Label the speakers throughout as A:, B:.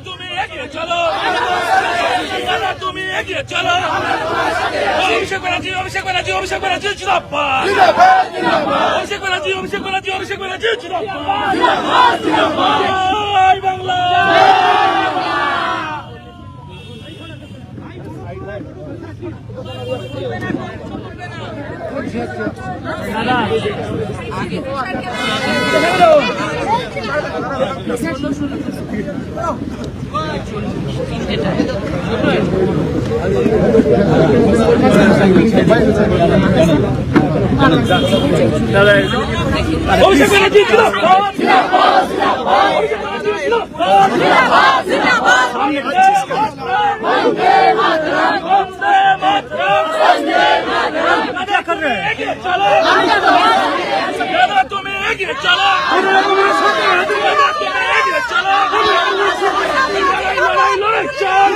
A: তুমি এগিয়ে চলো, তুমি এগিয়ে চলো। অভিষেক ব্যানার্জি, অভিষেক ব্যানার্জি, অভিষেক ব্যানার্জি জিন্দাবাদ। অভিষেক ব্যানার্জি, অভিষেক ব্যানার্জি, অভিষেক ব্যানার্জি জিন্দাবাদ। জয় বাংলা। অভিষেক ব্যানার্জি জিন্দাবাদ। তুমি এগিয়ে চলো, এগিয়ে চলো। লড়াই চল,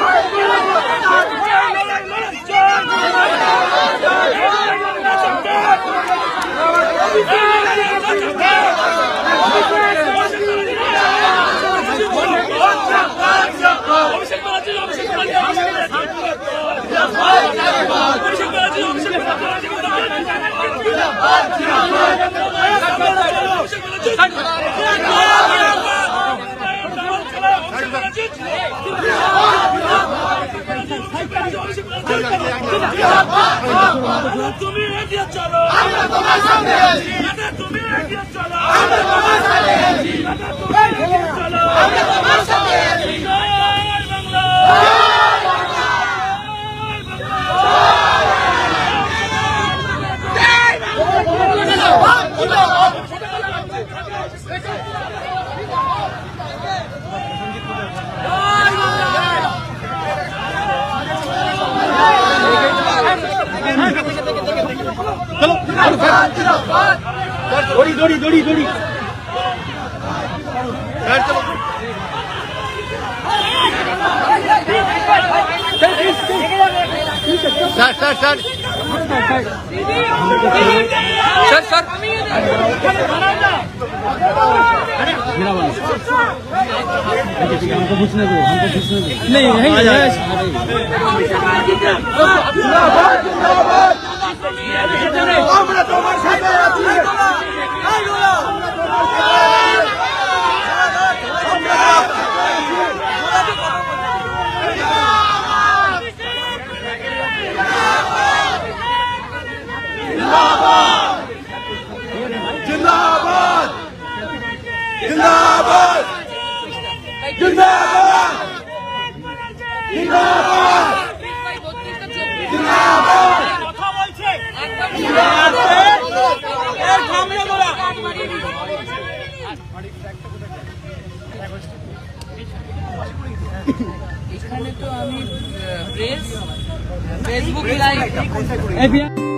A: তুমি এগিয়ে চলো, তোমার সামনে তুমি এগিয়ে চলো, তোমার সামনে চলো, তোমার সামনে দড়ি দড়ি দড়ি हमको पूछने दो, हमको पूछने दो। नहीं जिंदाबाद जिंदाबाद जिंदाबाद जिंदाबाद जिंदाबाद কথা বলছে এর সামনে বলা এখানে তো আমি ফেসবুক লাইভ